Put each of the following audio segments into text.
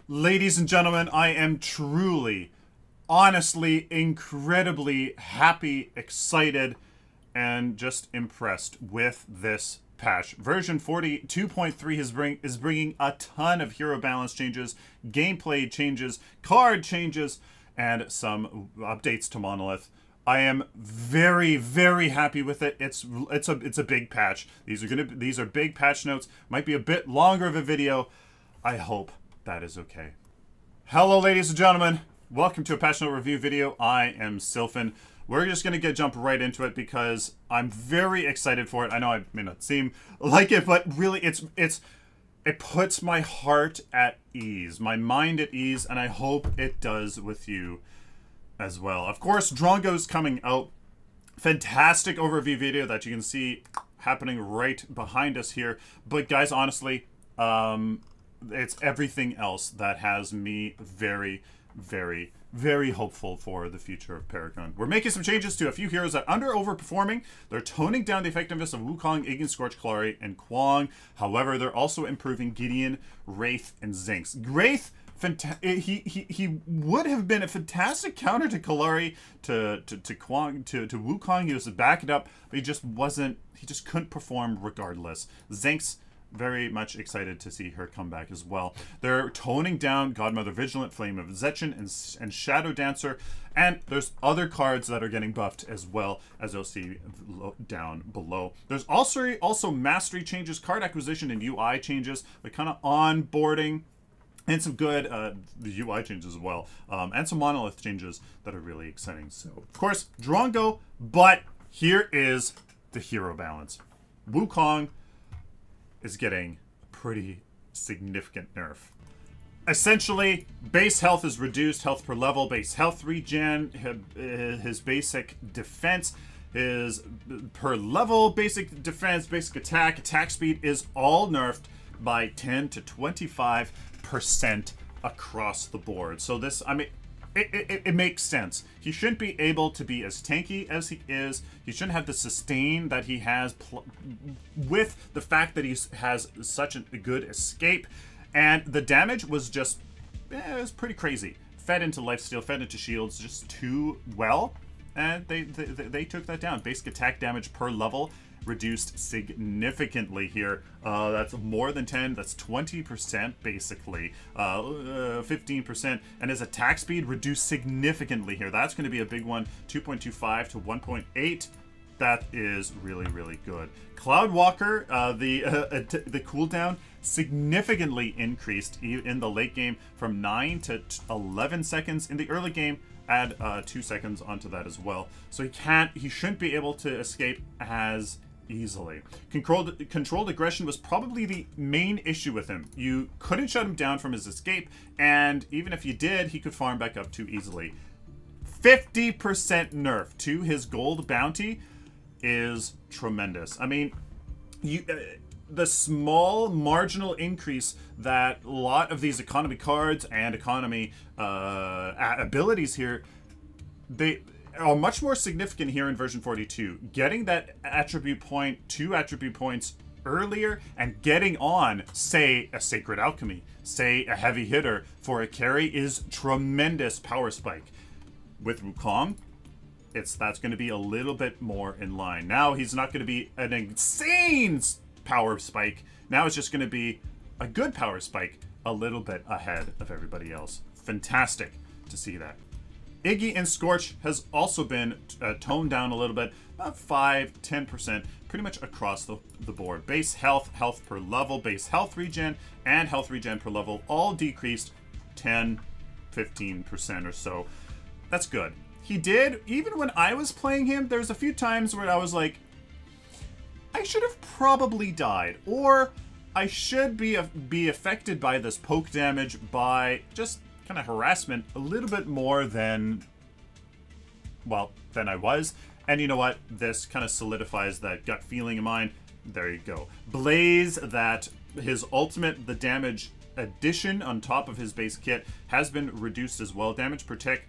Ladies and gentlemen, I am truly, honestly, incredibly happy, excited, and just impressed with this patch. Version 42.3 is bringing a ton of hero balance changes, gameplay changes, card changes, and some updates to Monolith. I am very, very happy with it. It's a big patch. These are big patch notes. Might be a bit longer of a video. I hope that is okay. Hello, ladies and gentlemen. Welcome to a patch note review video. I am Sylphin. We're just gonna jump right into it because I'm very excited for it. I know I may not seem like it, but really, it puts my heart at ease, my mind at ease, and I hope it does with you as well. Of course, Drongo's coming out. Fantastic overview video that you can see happening right behind us here. But guys, honestly, it's everything else that has me very, very, very hopeful for the future of Paragon. We're making some changes to a few heroes that are overperforming. They're toning down the effectiveness of Wukong, Iggy, Scorch, Kalari, and Kwong. However, they're also improving Gideon, Wraith, and Zinx. Wraith, he would have been a fantastic counter to Kalari, to Kwong, to Wukong. He was to back it up, but he just couldn't perform regardless. Zinx, very much excited to see her come back as well. They're toning down Godmother Vigilant, Flame of Zetchin, and Shadow Dancer, and there's other cards that are getting buffed as well, as you'll see down below. There's also mastery changes, card acquisition, and UI changes, but kind of onboarding, and some good the UI changes as well, and some Monolith changes that are really exciting. So, of course, Drongo, but here is the hero balance. Wukong is getting a pretty significant nerf. Essentially, base health is reduced, health per level, base health regen, his basic defense, his per level basic defense, basic attack speed is all nerfed by 10 to 25% across the board. So this, I mean, it makes sense. He shouldn't be able to be as tanky as he is. He shouldn't have the sustain that he has with the fact that he has such a good escape. And the damage was just, it was pretty crazy. Fed into lifesteal, fed into shields just too well. And they took that down. Basic attack damage per level reduced significantly here. That's more than 10, that's 20% basically, 15%, and his attack speed reduced significantly here. That's going to be a big one, 2.25 to 1.8. That is really, really good. Cloudwalker, the cooldown significantly increased in the late game from 9 to 11 seconds. In the early game, add 2 seconds onto that as well. So he shouldn't be able to escape as easily. Controlled aggression was probably the main issue with him. You couldn't shut him down from his escape, and even if you did, he could farm back up too easily. 50% nerf to his gold bounty is tremendous. I mean, the small marginal increase that a lot of these economy cards and economy abilities here, they are much more significant here in version 42. Getting that attribute point, 2 attribute points earlier, and getting on, say, a Sacred Alchemy, say, a heavy hitter for a carry is tremendous power spike. With Wukong, that's going to be a little bit more in line. Now he's not going to be an insane power spike. Now it's just going to be a good power spike, a little bit ahead of everybody else. Fantastic to see that. Iggy and Scorch has also been toned down a little bit, about 5-10%, pretty much across the board. Base health, health per level, base health regen, and health regen per level all decreased 10-15% or so. That's good. He did, even when I was playing him, there's a few times where I was like, I should have probably died, or I should be affected by this poke damage by just kind of harassment a little bit more than, well, than I was. And you know what? This kind of solidifies that gut feeling of mine. There you go. Blaze, that his ultimate, the damage addition on top of his base kit, has been reduced as well. Damage per tick,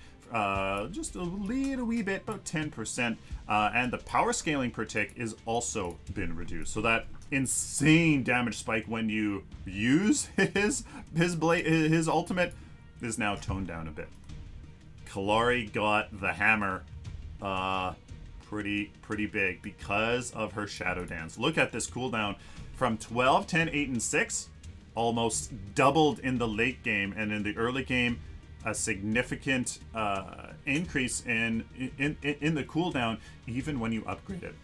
just a little wee bit, about 10%. And the power scaling per tick is also been reduced. So that insane damage spike when you use his ultimate is now toned down a bit. Kalari got the hammer pretty big because of her Shadow Dance. Look at this cooldown from 12, 10, 8, and 6, almost doubled in the late game, and in the early game, a significant increase in the cooldown even when you upgrade it.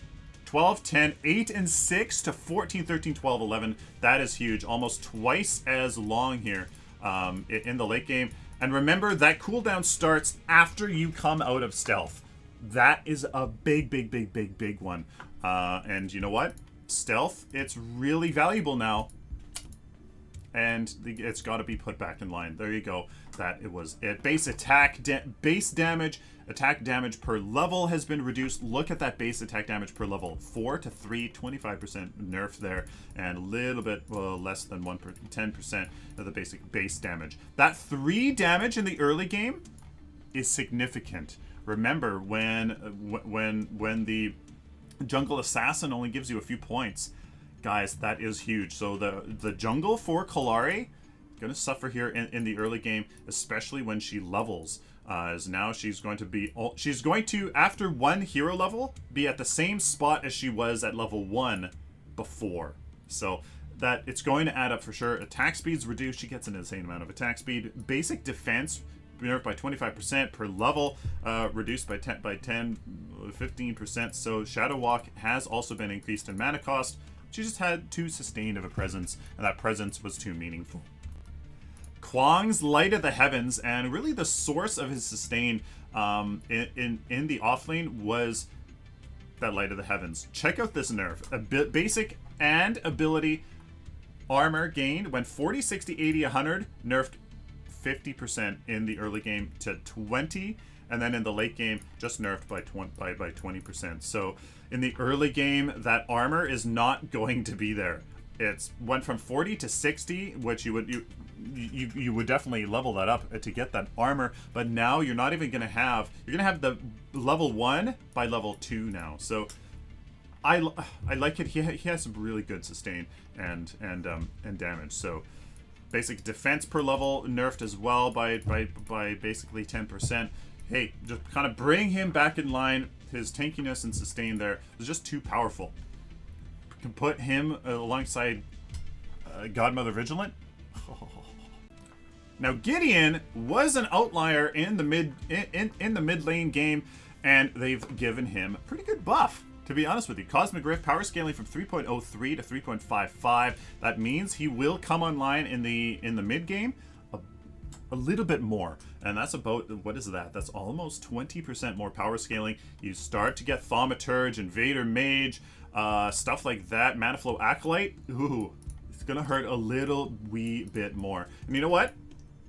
12, 10, 8, and 6 to 14, 13, 12, 11. That is huge. Almost twice as long here in the late game. And remember, that cooldown starts after you come out of stealth. That is a big one. And you know what? Stealth, it's really valuable now. And it's got to be put back in line. There you go. That it was it. Base attack, base damage, attack damage per level has been reduced. Look at that base attack damage per level. 4 to 3, 25% nerf there. And a little bit less than 10% of the basic base damage. That 3 damage in the early game is significant. Remember, when the jungle assassin only gives you a few points, guys, that is huge. So the jungle for Kalari going to suffer here in the early game, especially when she levels. As now she's going to, after one hero level, be at the same spot as she was at level 1 before. So that it's going to add up for sure. Attack speed's reduced. She gets an insane amount of attack speed. Basic defense nerfed by 25% per level, reduced by 15%. So Shadow Walk has also been increased in mana cost. She just had too sustained of a presence, and that presence was too meaningful. Kwang's Light of the Heavens, and really the source of his sustain in the offlane was that Light of the Heavens. Check out this nerf. Basic and ability armor gained went 40, 60, 80, 100, nerfed 50% in the early game to 20, and then in the late game just nerfed by 20%. So in the early game, that armor is not going to be there. It's went from 40 to 60, which you would definitely level that up to get that armor, but now you're not even gonna have, you're gonna have the level 1 by level 2 now. So I like it. He has some really good sustain and damage. So basic defense per level nerfed as well by basically 10%. Hey, just kind of bring him back in line. His tankiness and sustain there is just too powerful. Can put him alongside Godmother Vigilant. Now Gideon was an outlier in the mid lane game, and they've given him a pretty good buff, to be honest with you. Cosmic Rift power scaling from 3.03 to 3.55. That means he will come online in the mid game a little bit more, and that's about, what is that? That's almost 20% more power scaling. You start to get Thaumaturge, Invader Mage, stuff like that. Mana Flow Acolyte, ooh, it's gonna hurt a little wee bit more. And you know what?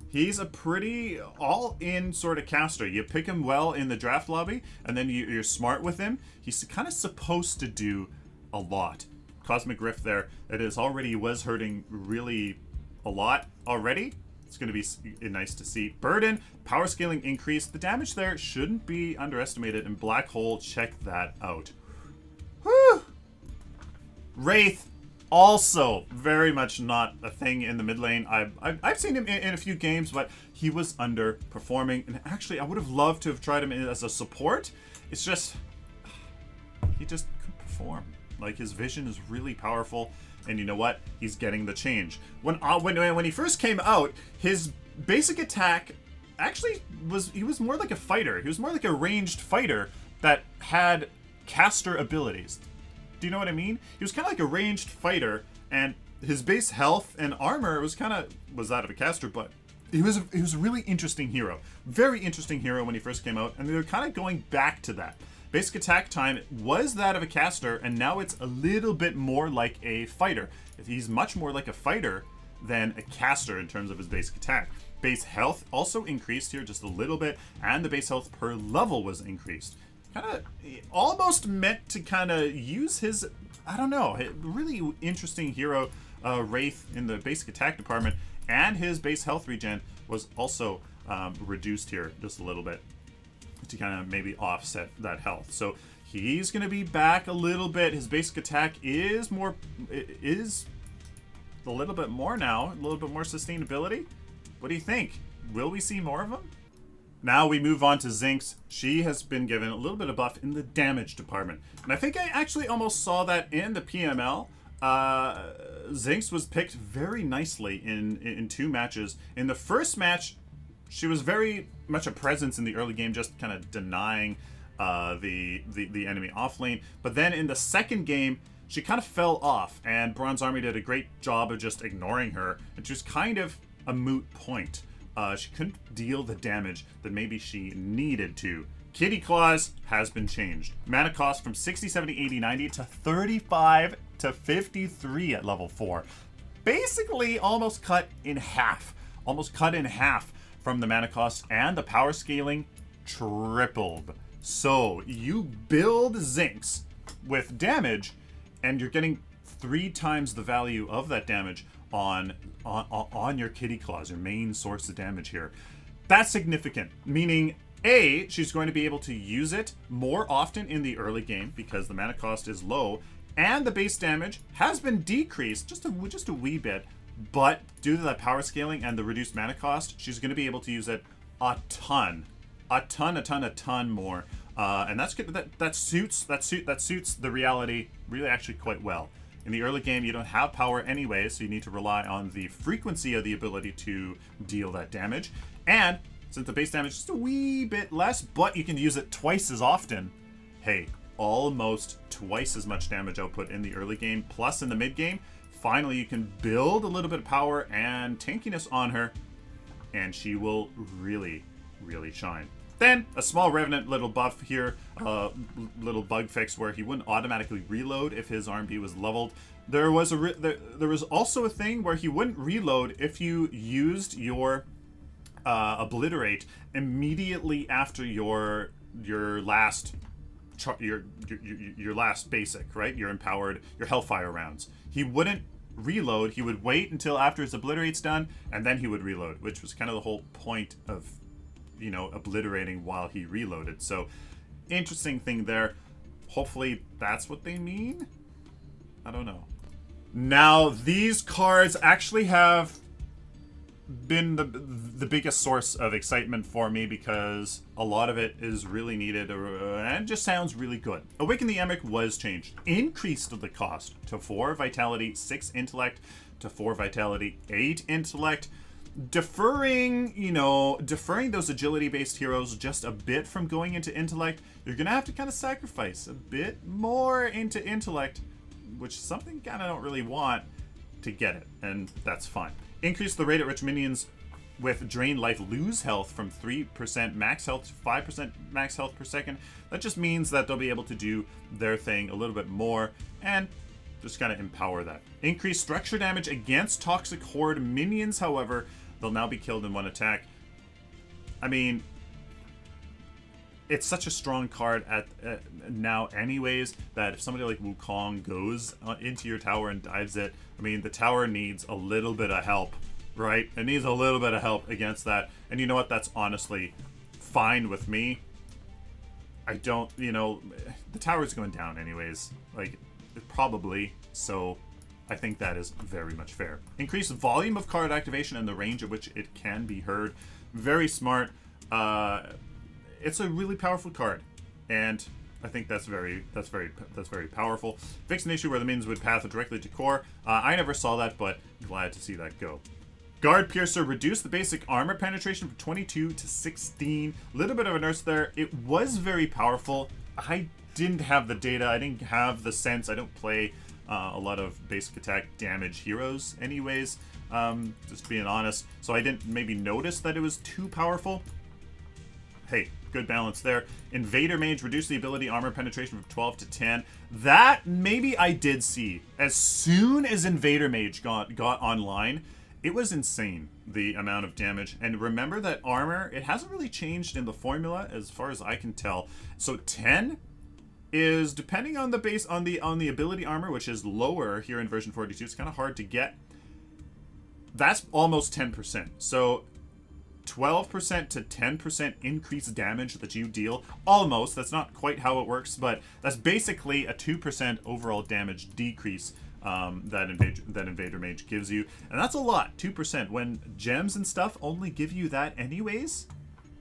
He's a pretty all-in sort of caster. You pick him well in the draft lobby, and then you're smart with him. He's kind of supposed to do a lot. Cosmic Rift there, was hurting really a lot already. It's going to be nice to see. Burden, power scaling increase. The damage there shouldn't be underestimated. And Black Hole, check that out. Whew. Wraith, also very much not a thing in the mid lane. I've seen him in a few games, but he was underperforming. And actually, I would have loved to have tried him as a support. It's just, he just couldn't perform. Like, his vision is really powerful. And you know what? He's getting the change. When he first came out, his basic attack actually he was more like a fighter. He was more like a ranged fighter that had caster abilities. Do you know what I mean? He was kind of like a ranged fighter, and his base health and armor was that of a caster, but he was a really interesting hero. Very interesting hero when he first came out, and they were kind of going back to that. Basic attack time was that of a caster, and now it's a little bit more like a fighter. He's much more like a fighter than a caster in terms of his basic attack. Base health also increased here just a little bit, and the base health per level was increased. Kind of almost meant to kind of use his, I don't know, really interesting hero, Wraith, in the basic attack department, and his base health regen was also reduced here just a little bit, to kind of maybe offset that health. So He's going to be back a little bit. His basic attack is a little bit more now. A little bit more sustainability. What do you think? Will we see more of him? Now we move on to Zinx. She has been given a little bit of buff in the damage department. And I think I actually almost saw that in the PML. Zinx was picked very nicely in 2 matches. In the first match, she was very much a presence in the early game, just kind of denying the enemy off lane. But then in the second game, she kind of fell off, and Bronze Army did a great job of just ignoring her. And she was kind of a moot point. She couldn't deal the damage that maybe she needed to. Kitty Claws has been changed. Mana cost from 60, 70, 80, 90 to 35 to 53 at level 4. Basically almost cut in half. Almost cut in half from the mana cost, and the power scaling tripled. So you build Zinx with damage, and you're getting 3 times the value of that damage on your Kitty Claws, your main source of damage here. That's significant, meaning A, she's going to be able to use it more often in the early game because the mana cost is low, and the base damage has been decreased just a wee bit, but due to that power scaling and the reduced mana cost, she's going to be able to use it a ton more, and that's good. That suits the reality really actually quite well. In the early game, you don't have power anyway, so you need to rely on the frequency of the ability to deal that damage. And since the base damage is just a wee bit less, but you can use it twice as often, hey, almost twice as much damage output in the early game, plus in the mid game. Finally, you can build a little bit of power and tankiness on her, and she will really, really shine. Then, a small Revenant little buff here, little bug fix where he wouldn't automatically reload if his RMB was leveled. There was also a thing where he wouldn't reload if you used your Obliterate immediately after your last basic, right? Your empowered, your Hellfire rounds. He wouldn't reload. He would wait until after his Obliterate's done, and then he would reload, which was kind of the whole point of, you know, obliterating while he reloaded. So, interesting thing there. Hopefully that's what they mean? I don't know. Now, these cards actually have been the biggest source of excitement for me because a lot of it is really needed and just sounds really good. Awaken the Emic was changed. Increased the cost to 4 Vitality, 6 Intellect, to 4 Vitality, 8 Intellect. Deferring those agility-based heroes just a bit from going into Intellect. You're going to have to kind of sacrifice a bit more into Intellect, which is something kind of don't really want to get it, and that's fine. Increase the rate at which minions with Drain Life lose health from 3% max health to 5% max health per second. That just means that they'll be able to do their thing a little bit more, and just kind of empower that. Increase structure damage against Toxic Horde minions, however, they'll now be killed in 1 attack. I mean, it's such a strong card now anyways, that if somebody like Wukong goes into your tower and dives it, I mean, the tower needs a little bit of help, right? It needs a little bit of help against that. And you know what? That's honestly fine with me. I don't, the tower's going down anyways. Like, probably. So I think that is very much fair. Increase volume of card activation and the range at which it can be heard. Very smart. It's a really powerful card, and I think that's very powerful. Fix an issue where the minions would path directly to core. I never saw that, but glad to see that go. Guard Piercer reduced the basic armor penetration from 22 to 16. Little bit of a nerf there. It was very powerful. I didn't have the data. I didn't have the sense. I don't play a lot of basic attack damage heroes anyways, just being honest. So I didn't maybe notice that it was too powerful. Hey, good balance there. Invader Mage reduced the ability armor penetration from 12 to 10. That maybe I did see. As soon as Invader Mage got online, it was insane, the amount of damage. And remember that armor, it hasn't really changed in the formula as far as I can tell. So 10 is, depending on the base, on the ability armor, which is lower here in version 42, it's kind of hard to get. That's almost 10%. So 12% to 10% increased damage that you deal. Almost. That's not quite how it works, but that's basically a 2% overall damage decrease that Invader Mage gives you. And that's a lot, 2%. When gems and stuff only give you that anyways,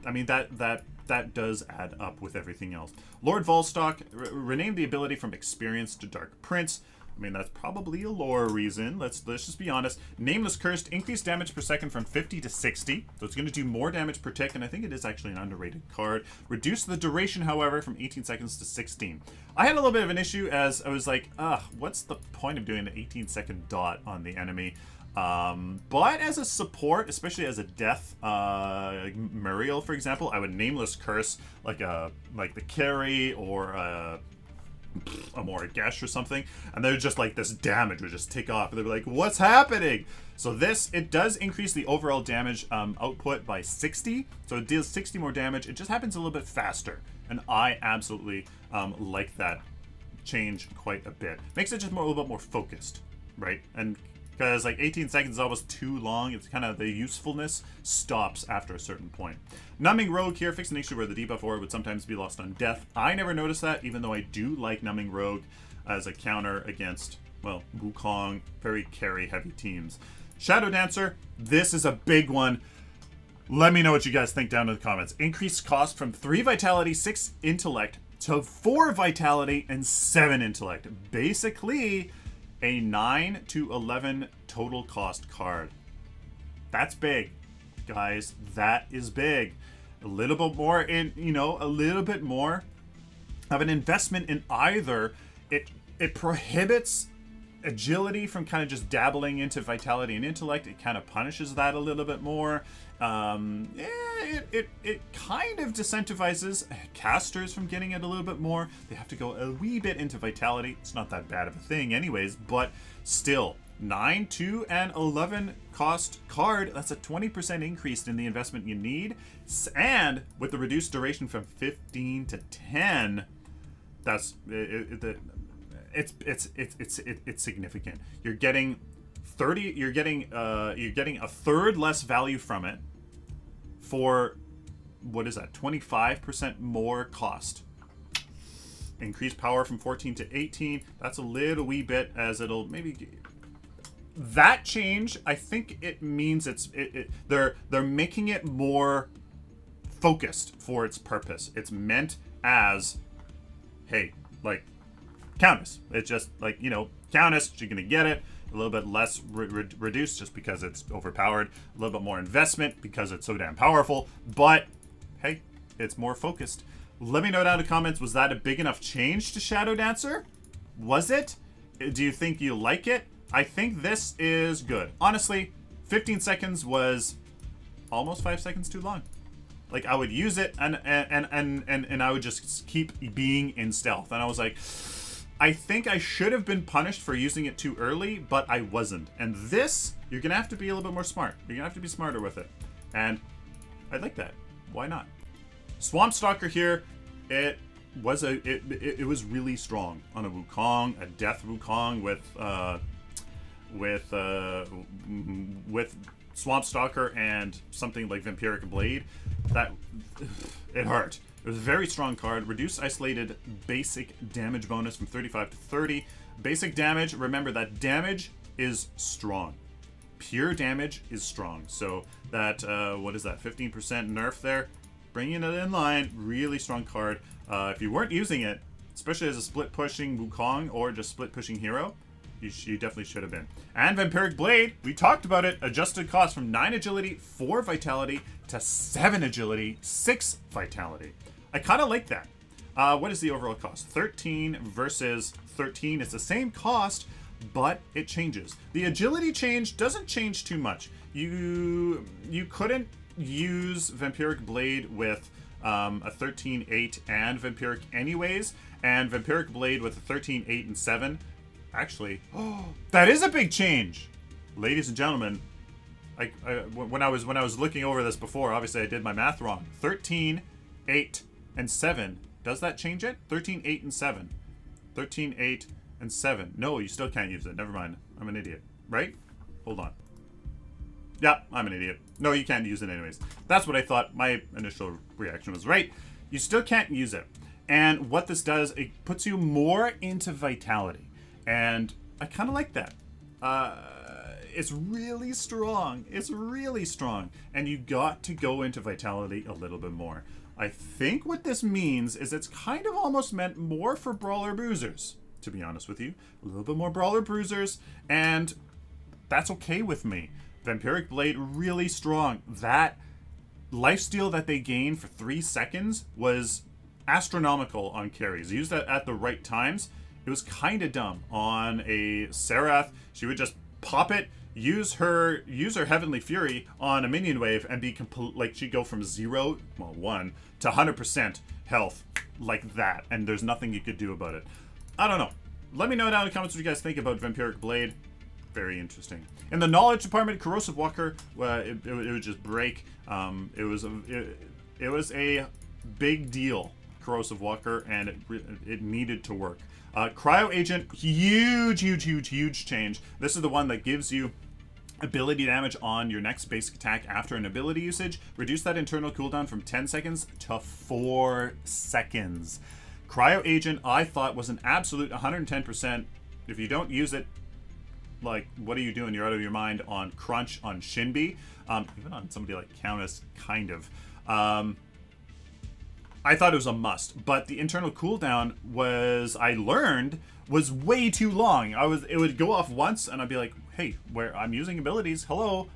I mean, that does add up with everything else. Lord Volstock, renamed the ability from Experience to Dark Prince. I mean, that's probably a lore reason. Let's just be honest. Nameless Cursed, increased damage per second from 50 to 60. So it's going to do more damage per tick, and I think it is actually an underrated card. Reduce the duration, however, from 18 seconds to 16. I had a little bit of an issue as I was like, what's the point of doing the 18-second dot on the enemy? But as a support, especially as a death, like Muriel, for example, I would Nameless Curse like the carry or a Gesh or something, and they're just like this damage would just take off, and they'd be like, what's happening? So this, it does increase the overall damage output by 60, so it deals 60 more damage. It just happens a little bit faster, and I absolutely like that change quite a bit. Makes it just a little bit more focused, right? And because like 18 seconds is almost too long, it's kind of the usefulness stops after a certain point. Numbing Rogue here, fix an issue where the debuff aura would sometimes be lost on death. I never noticed that, even though I do like Numbing Rogue as a counter against, well, Wukong, very carry heavy teams. Shadow Dancer, this is a big one. Let me know what you guys think down in the comments. Increased cost from 3 Vitality, 6 Intellect to 4 Vitality and 7 Intellect. Basically, a 9 to 11 total cost card. That's big, guys. That is big. A little bit more in, a little bit more of an investment in either. It prohibits agility from kind of just dabbling into vitality and intellect. It kind of punishes that a little bit more. It kind of disincentivizes casters from getting it a little bit more. They have to go a wee bit into vitality. It's not that bad of a thing anyways, but still, 9, 2, and 11 cost card, that's a 20% increase in the investment you need. And with the reduced duration from 15 to 10, that's it's significant. You're getting 30, you're getting a third less value from it for, what is that, 25% more cost. Increased power from 14 to 18. That's a little wee bit, as it'll maybe... That change, I think it means they're making it more focused for its purpose. It's meant as, hey, like, Countess. It's just like, Countess, she's gonna get it. A little bit less reduced just because it's overpowered. A little bit more investment because it's so damn powerful. But, hey, it's more focused. Let me know down in the comments, was that a big enough change to Shadow Dancer? Was it? Do you think you like it? I think this is good. Honestly, 15 seconds was almost 5 seconds too long. Like, I would use it and I would just keep being in stealth. And I was like, I think I should have been punished for using it too early, but I wasn't. And this, you're gonna have to be a little bit more smart. You're gonna have to be smarter with it. And I like that. Why not? Swamp Stalker here, it was really strong on a Wukong, a death Wukong with Swamp Stalker and something like Vampiric Blade. That it hurt. It was a very strong card. Reduced isolated basic damage bonus from 35 to 30. Basic damage, remember that damage is strong. Pure damage is strong. So that, what is that, 15% nerf there? Bringing it in line, really strong card. If you weren't using it, especially as a split pushing Wukong or just split pushing hero, you definitely should have been. And Vampiric Blade, we talked about it, adjusted cost from 9 agility, 4 vitality to 7 agility, 6 vitality. I kind of like that. What is the overall cost? 13 versus 13. It's the same cost, but it changes. The agility change doesn't change too much. You couldn't use Vampiric Blade with a 13, 8, and Vampiric anyways, and Vampiric Blade with a 13, 8, and 7. Actually, that is a big change, ladies and gentlemen. When I was looking over this before, obviously I did my math wrong. 13, 8, and 7. Does that change it? 13, 8, and 7. 13, 8, and 7. No, you still can't use it. Never mind. I'm an idiot. Right? Hold on. Yeah, I'm an idiot. No, you can't use it anyways. That's what I thought. My initial reaction was right. You still can't use it. And what this does, it puts you more into vitality. And I kind of like that. It's really strong. It's really strong. And you got to go into vitality a little bit more. I think what this means is it's kind of almost meant more for brawler bruisers, to be honest with you. A little bit more brawler bruisers, and that's okay with me. Vampiric Blade, really strong. That lifesteal that they gained for 3 seconds was astronomical on carries. Used that at the right times. It was kind of dumb. On a Seraph, she would just pop it, use her Heavenly Fury on a minion wave, and be like she'd go from 0, well 1, to 100% health like that, and there's nothing you could do about it. I don't know. Let me know down in the comments what you guys think about Vampiric Blade. Very interesting. In the knowledge department, Corrosive Walker, it would just break. It was a big deal, Corrosive Walker, and it needed to work. Cryo Agent, huge change. This is the one that gives you ability damage on your next basic attack after an ability usage. Reduce that internal cooldown from 10 seconds to 4 seconds. Cryo Agent, I thought, was an absolute 110%. If you don't use it, like, what are you doing? You're out of your mind on Crunch, on Shinbi, even on somebody like Countess, kind of. I thought it was a must, but the internal cooldown was, I learned, was way too long. It would go off once, and I'd be like, hey, where I'm using abilities, hello.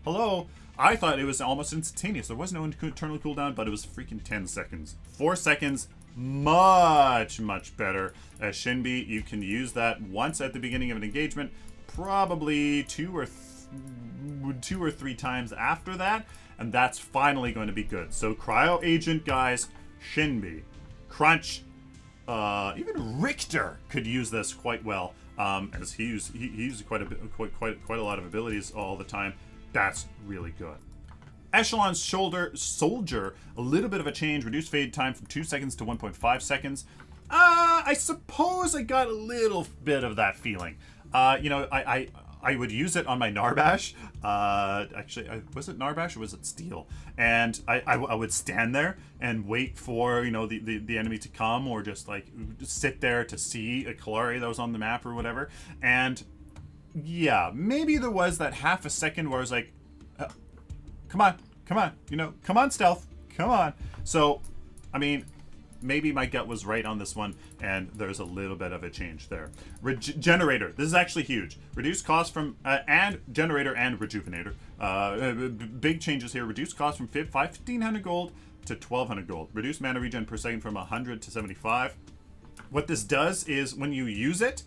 I thought it was almost instantaneous. There was no internal cooldown, but it was freaking 10 seconds. 4 seconds, much better. As Shinbi, you can use that once at the beginning of an engagement, probably two or three times after that, and that's finally going to be good. So Cryo Agent, guys, Shinbi, Crunch, even Richter could use this quite well, as he used quite a lot of abilities all the time. That's really good. Echelon Soldier, a little bit of a change. Reduced fade time from 2 seconds to 1.5 seconds. I suppose I got a little bit of that feeling. You know, I would use it on my Narbash. Actually, was it Narbash or was it Steel? And I would stand there and wait for, you know, the enemy to come, or just like sit there to see a Kalari that was on the map or whatever. And yeah, maybe there was that half a second where I was like, come on, you know, come on, Stealth, come on. So, I mean, maybe my gut was right on this one, and there's a little bit of a change there. Generator. This is actually huge. Reduced cost from, and Generator and Rejuvenator. Big changes here. Reduced cost from 1,500 gold to 1,200 gold. Reduced mana regen per second from 100 to 75. What this does is, when you use it,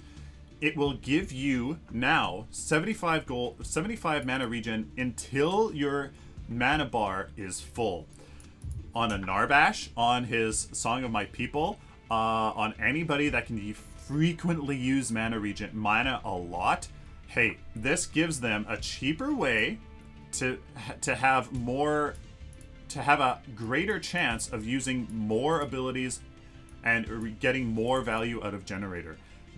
it will give you now 75 mana regen until your mana bar is full. On a Narbash, on his Song of My People, on anybody that can frequently use mana a lot, hey, this gives them a cheaper way to have a greater chance of using more abilities and getting more value out of Generator.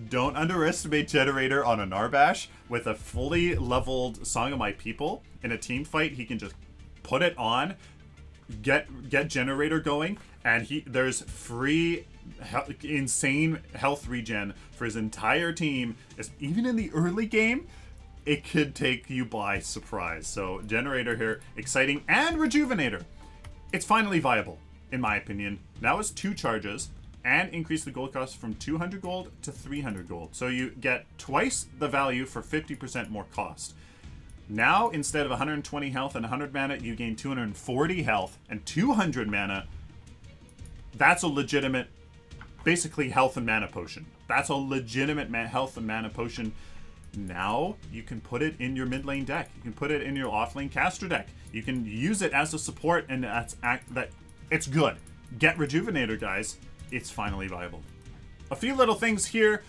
Don't underestimate Generator on a Narbash. With a fully leveled Song of My People in a team fight, he can just put it on, get Generator going, and there's free insane health regen for his entire team. Even in the early game, it could take you by surprise. So Generator here, exciting. And Rejuvenator, it's finally viable in my opinion. Now it's 2 charges and increase the gold cost from 200 gold to 300 gold. So you get twice the value for 50% more cost. Now, instead of 120 health and 100 mana, you gain 240 health and 200 mana. That's a legitimate, basically, health and mana potion. That's a legitimate health and mana potion. Now, you can put it in your mid lane deck. You can put it in your off lane caster deck. You can use it as a support, and it's good. Get Rejuvenator, guys. It's finally viable. A few little things here.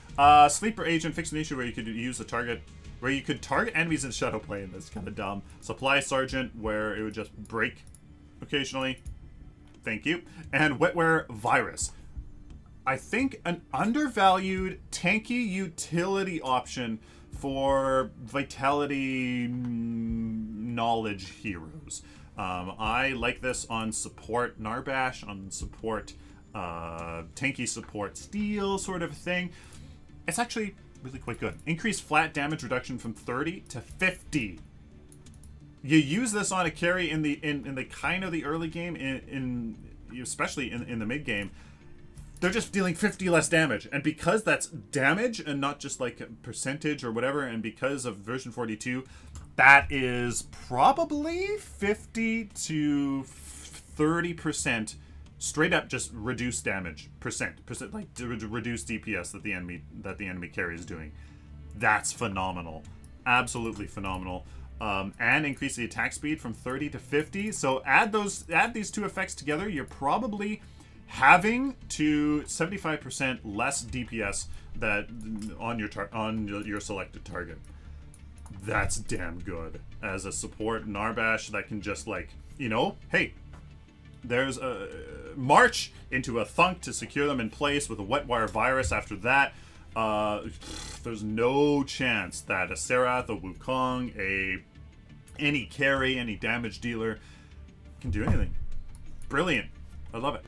Sleeper Agent, fixed an issue where you could use the target, where you could target enemies in Shadow Plane. That's kind of dumb. Supply Sergeant, where it would just break occasionally. Thank you. And Wetware Virus. I think an undervalued tanky utility option for Vitality knowledge heroes. I like this on support Narbash, on support tanky support steel sort of thing. It's actually really quite good. Increased flat damage reduction from 30 to 50. You use this on a carry in the kind of the early game, especially in the mid game. They're just dealing 50 less damage, and because that's damage and not just like a percentage or whatever, and because of version 42, that is probably 50 to 30% straight up just reduced damage percent like reduced DPS that the enemy carry is doing. That's phenomenal, absolutely phenomenal. And increase the attack speed from 30 to 50. So add these two effects together, you're probably having to 75% less DPS that on your selected target. That's damn good as a support Narbash that can just, like, you know, hey, there's a march into a thunk to secure them in place with a wet wire virus. After that, there's no chance that a Serath, a Wukong, any carry, any damage dealer can do anything. Brilliant. I love it.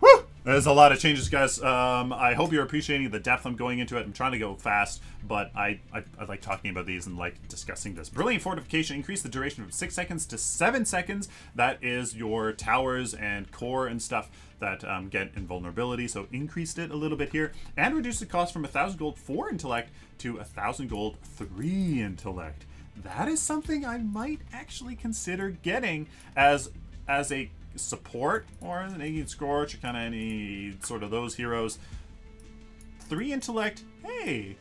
Woo! There's a lot of changes, guys. I hope you're appreciating the depth I'm going into it. I'm trying to go fast, but I like talking about these and like discussing this. Brilliant Fortification. Increase the duration from 6 seconds to 7 seconds. That is your towers and core and stuff that get invulnerability, so increased it a little bit here. And reduced the cost from 1,000 gold 4 intellect to 1,000 gold 3 intellect. That is something I might actually consider getting as a support or an Naked Scorch or kind of any sort of those heroes. 3 intellect, hey,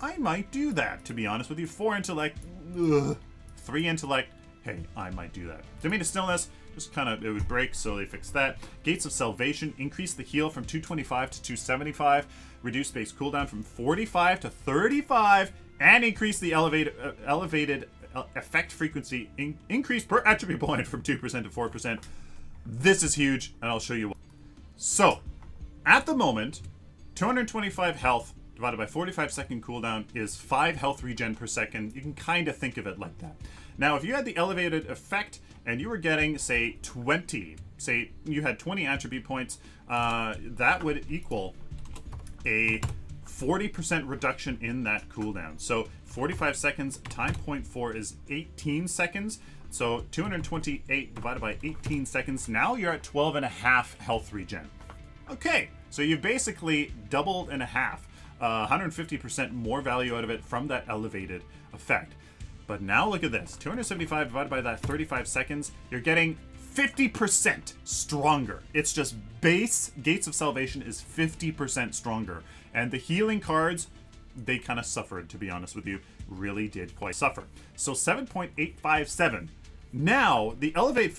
I might do that, to be honest with you. 4 intellect, ugh. 3 intellect, hey, I might do that. Domain of Stillness, just kind of, it would break, so they fixed that. Gates of Salvation, increase the heal from 225 to 275, reduce base cooldown from 45 to 35, and increase the elevated effect frequency, increase per attribute point from 2% to 4%. This is huge, and I'll show you why. So, at the moment, 225 health divided by 45-second cooldown is 5 health regen per second. You can kind of think of it like that. Now, if you had the elevated effect and you were getting, say, 20, say you had 20 attribute points, that would equal a 40% reduction in that cooldown. So 45 seconds times 0.4 is 18 seconds. So 228 divided by 18 seconds. Now you're at 12.5 health regen. Okay, so you've basically doubled in a half. 150% more value out of it from that elevated effect. But now look at this. 275 divided by that 35 seconds, you're getting 50% stronger. It's just base Gates of Salvation is 50% stronger. And the healing cards, they kind of suffered, to be honest with you. Really did quite suffer. So 7.857. Now, the elevate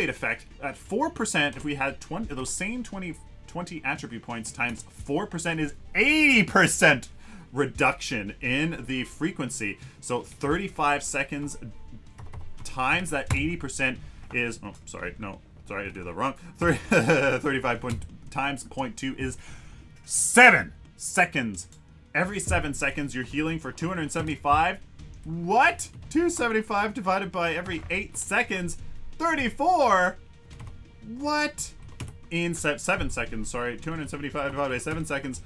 effect at 4%, if we had 20, those same 20 attribute points times 4% is 80% reduction in the frequency. So 35 seconds times that 80% is, oh, sorry, no, sorry, I did that wrong. 35 times 0.2 is 7 seconds. Every 7 seconds, you're healing for 275. What? 275 divided by every 8 seconds? 34? What? In 7 seconds, sorry. 275 divided by 7 seconds.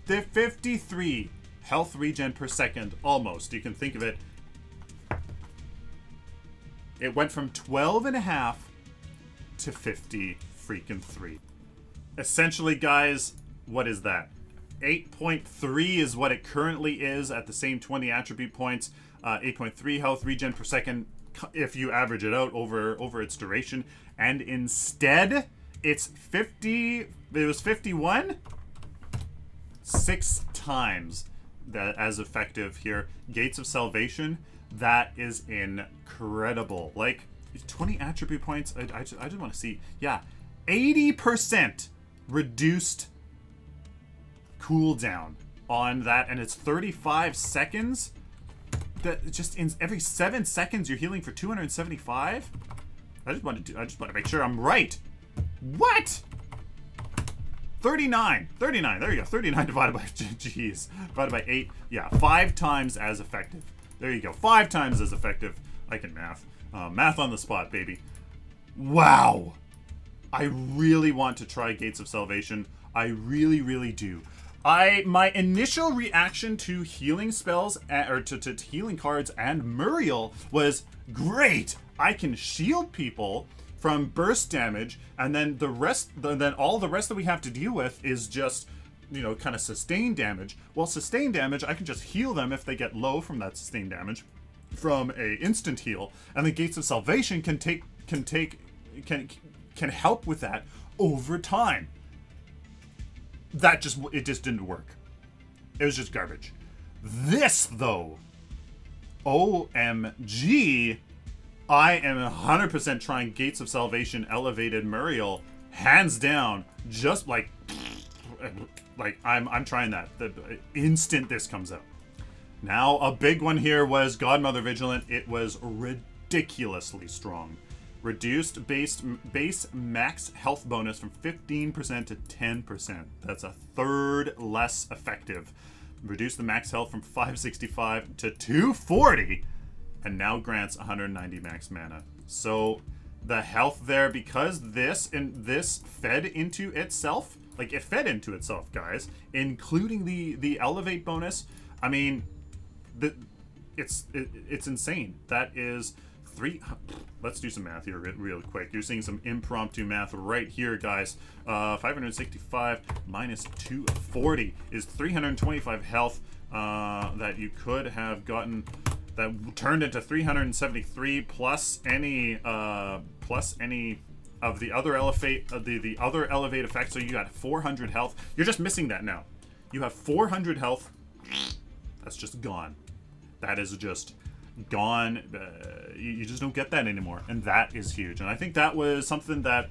53 health regen per second, almost. You can think of it. It went from 12.5 to 50 freaking 3. Essentially, guys, what is that? 8.3 is what it currently is at the same 20 attribute points. 8.3 health regen per second if you average it out over its duration. And instead, it's 50, it was 51? 6 times that as effective here. Gates of Salvation, that is incredible. Like, 20 attribute points, I just want to see, yeah, 80% reduced cooldown on that, and it's 35 seconds. That just in every 7 seconds you're healing for 275. I just want to make sure I'm right. What? 39. There you go. 39 divided by divided by 8. Yeah, 5 times as effective. There you go. 5 times as effective I can math. Math on the spot, baby. Wow. I really want to try Gates of Salvation. I really, really do. My initial reaction to healing spells, or to healing cards and Muriel was, great! I can shield people from burst damage, and then then all the rest that we have to deal with is just, you know, kind of sustained damage. Well, sustained damage, I can just heal them if they get low from that sustained damage from a instant heal, and the Gates of Salvation can help with that over time. It just didn't work. It was just garbage. This, though, OMG, I am 100% trying Gates of Salvation elevated Muriel, hands down. Just like I'm trying that. The instant this comes out. Now, a big one here was Godmother Vigilant. It was ridiculously strong. Reduced base max health bonus from 15% to 10%. That's a third less effective. Reduced the max health from 565 to 240, and now grants 190 max mana. So the health there, because this fed into itself, like it fed into itself, guys, including the elevate bonus. I mean, it's insane. That is let's do some math here real quick. You're seeing some impromptu math right here, guys. 565 minus 240 is 325 health that you could have gotten, that turned into 373 plus any of the other elevate effects. So you got 400 health. You're just missing that now. You have 400 health. That's just gone. That is just gone. You just don't get that anymore, and that is huge. And I think that was something that,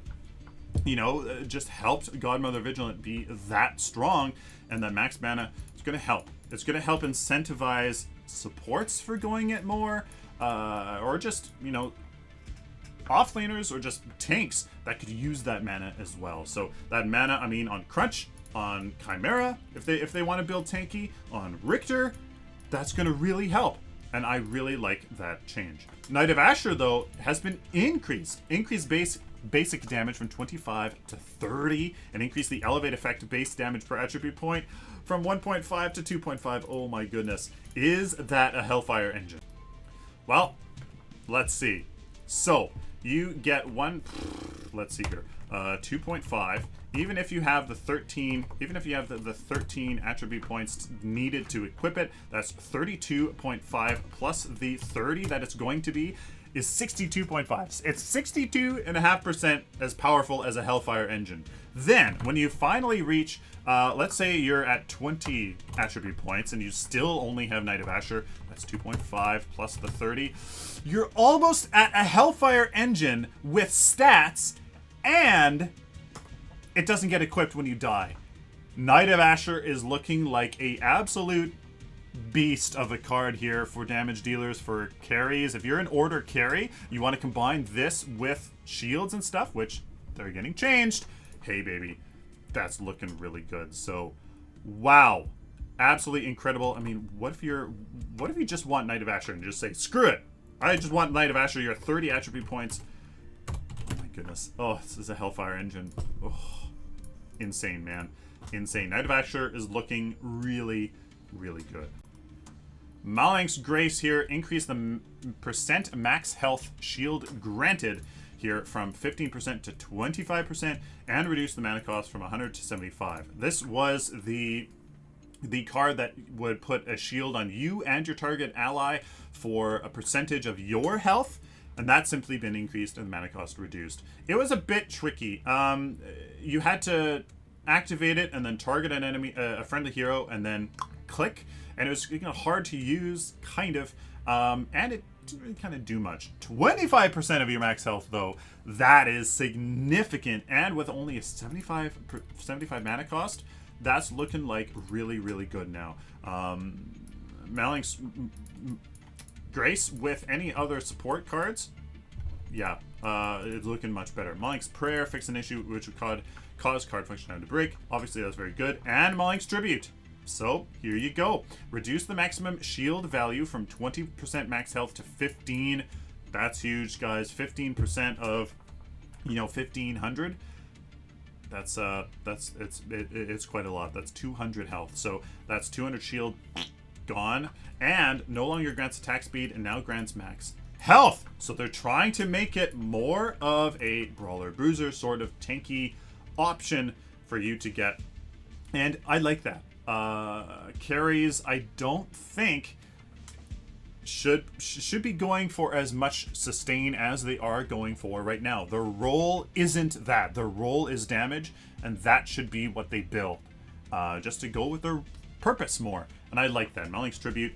you know, just helped Godmother Vigilant be that strong, and that max mana is going to help. It's going to help incentivize supports for going it more, or just, you know, offlaners or just tanks that could use that mana as well. So that mana, I mean, on Crunch, on Chimera, if they want to build tanky, on Richter, that's going to really help. And I really like that change. Knight of Asher, though, has been increased. Increased basic damage from 25 to 30, and increased the elevate effect base damage per attribute point from 1.5 to 2.5. Oh my goodness. Is that a Hellfire engine? Well, let's see. So, you get let's see here, 2.5. Even if you have the 13, the 13 attribute points needed to equip it, that's 32.5 plus the 30 that it's going to be is 62.5. It's 62.5% as powerful as a Hellfire engine. Then, when you finally reach, let's say you're at 20 attribute points and you still only have Knight of Asher, that's 2.5 plus the 30. You're almost at a Hellfire engine with stats, and it doesn't get equipped when you die. Knight of Asher is looking like a absolute beast of a card here for damage dealers, for carries. If you're an order carry, you want to combine this with shields and stuff, which they're getting changed. Hey, baby, that's looking really good. So, wow, absolutely incredible. I mean, what if you just want Knight of Asher and just say, screw it, I just want Knight of Asher. You're 30 attribute points. Oh my goodness. Oh, this is a Hellfire engine. Oh, insane, man. Insane. Knight of Asher is looking really, really good. Malank's Grace here. Increase the percent max health shield granted here from 15% to 25%, and reduce the mana cost from 100 to 75. This was the card that would put a shield on you and your target ally for a percentage of your health, and that's simply been increased and the mana cost reduced. It was a bit tricky. You had to activate it and then target an enemy, a friendly hero, and then click, and it was, you know, hard to use, kind of, and it didn't really kind of do much. 25% of your max health, though, that is significant, and with only a 75 mana cost, that's looking like really, really good now. Malank's Grace with any other support cards, yeah, it's looking much better. Malank's Prayer, fix an issue which would cause card functionality to break. Obviously, that's very good. And Malank's Tribute. So, here you go. Reduce the maximum shield value from 20% max health to 15%. That's huge, guys. 15% of, you know, 1,500. It's quite a lot. That's 200 health. So that's 200 shield gone, and no longer grants attack speed, and now grants max health. So they're trying to make it more of a brawler bruiser sort of tanky option for you to get, and I like that. Carries, I don't think should be going for as much sustain as they are going for right now. Their role isn't that. Their role is damage, and that should be what they build, just to go with their purpose more. And I like that. Melning's Tribute,